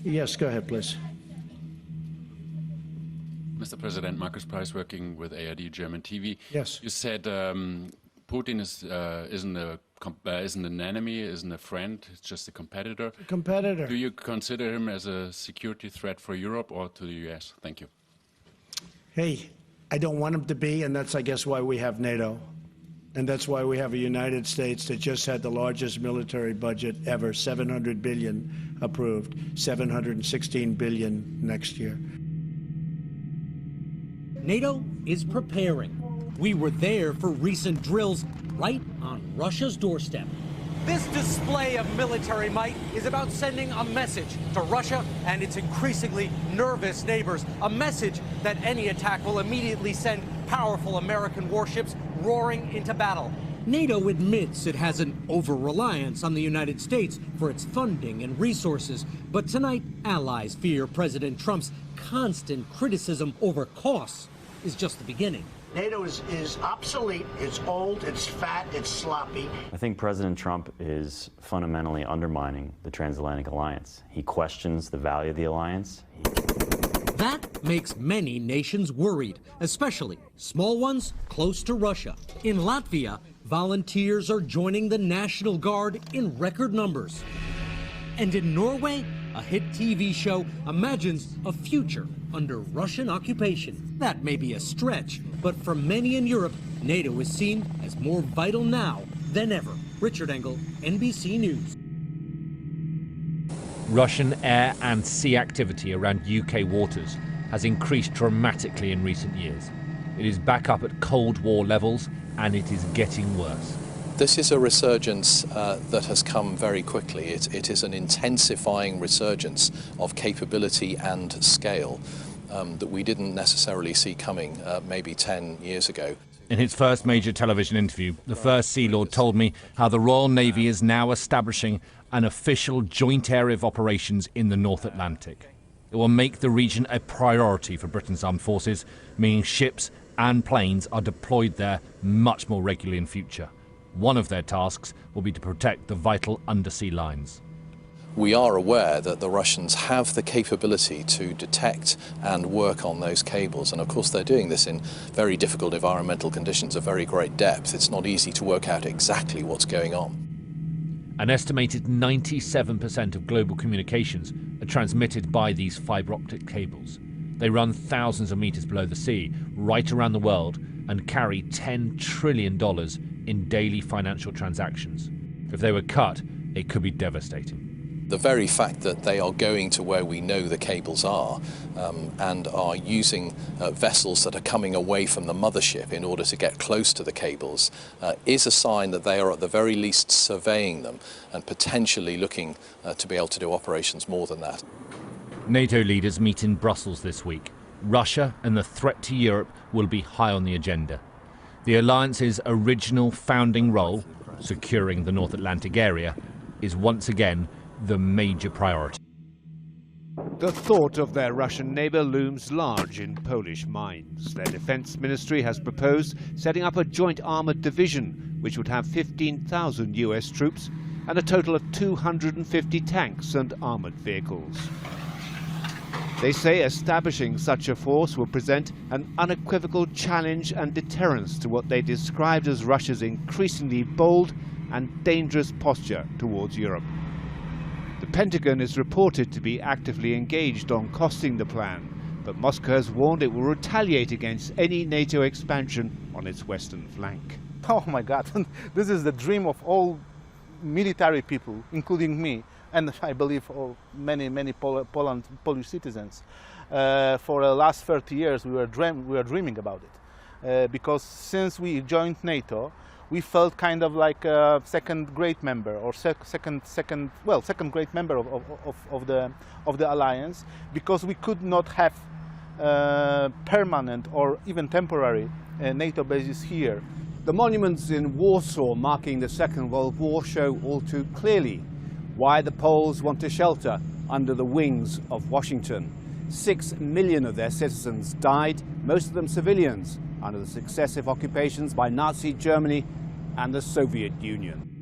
Yes, go ahead, please. Mr. President, Markus Price, working with ARD German TV. Yes. You said Putin isn't an enemy, isn't a friend, it's just a competitor. A competitor. Do you consider him as a security threat for Europe or to the US? Thank you. Hey, I don't want him to be, and that's, I guess, why we have NATO. And that's why we have a United States that just had the largest military budget ever, $700 billion approved, $716 billion next year. NATO is preparing. We were there for recent drills right on Russia's doorstep. This display of military might is about sending a message to Russia and its increasingly nervous neighbors, a message that any attack will immediately send powerful American warships roaring into battle. NATO admits it has an over-reliance on the United States for its funding and resources, but tonight allies fear President Trump's constant criticism over costs is just the beginning. NATO is obsolete, it's old, it's fat, it's sloppy. I think President Trump is fundamentally undermining the transatlantic alliance. He questions the value of the alliance. That makes many nations worried, especially small ones close to Russia. In Latvia, volunteers are joining the National Guard in record numbers. And in Norway, a hit TV show imagines a future under Russian occupation. That may be a stretch, but for many in Europe, NATO is seen as more vital now than ever. Richard Engel, NBC News. Russian air and sea activity around UK waters has increased dramatically in recent years. It is back up at Cold War levels, and it is getting worse. This is a resurgence that has come very quickly. It is an intensifying resurgence of capability and scale that we didn't necessarily see coming maybe 10 years ago. In his first major television interview, the First Sea Lord told me how the Royal Navy is now establishing an official joint area of operations in the North Atlantic. It will make the region a priority for Britain's armed forces, meaning ships and planes are deployed there much more regularly in future. One of their tasks will be to protect the vital undersea lines. We are aware that the Russians have the capability to detect and work on those cables, and of course they're doing this in very difficult environmental conditions of very great depth. It's not easy to work out exactly what's going on. An estimated 97% of global communications are transmitted by these fibre optic cables. They run thousands of meters below the sea, right around the world, and carry $10 trillion in daily financial transactions. If they were cut, it could be devastating. The very fact that they are going to where we know the cables are and are using vessels that are coming away from the mothership in order to get close to the cables is a sign that they are at the very least surveying them and potentially looking to be able to do operations more than that. NATO leaders meet in Brussels this week. Russia and the threat to Europe will be high on the agenda. The alliance's original founding role, securing the North Atlantic area, is once again the major priority. The thought of their Russian neighbour looms large in Polish minds. Their defence ministry has proposed setting up a joint armoured division which would have 15,000 US troops and a total of 250 tanks and armoured vehicles. They say establishing such a force will present an unequivocal challenge and deterrence to what they described as Russia's increasingly bold and dangerous posture towards Europe. The Pentagon is reported to be actively engaged on costing the plan, but Moscow has warned it will retaliate against any NATO expansion on its western flank. Oh my God, this is the dream of all military people, including me, and I believe many Polish citizens. For the last 30 years we were dreaming about it, because since we joined NATO, we felt kind of like a second-grade member, or second-grade member of the alliance, because we could not have permanent or even temporary NATO bases here. The monuments in Warsaw marking the Second World War show all too clearly why the Poles want to shelter under the wings of Washington. 6 million of their citizens died, most of them civilians, under the successive occupations by Nazi Germany and the Soviet Union.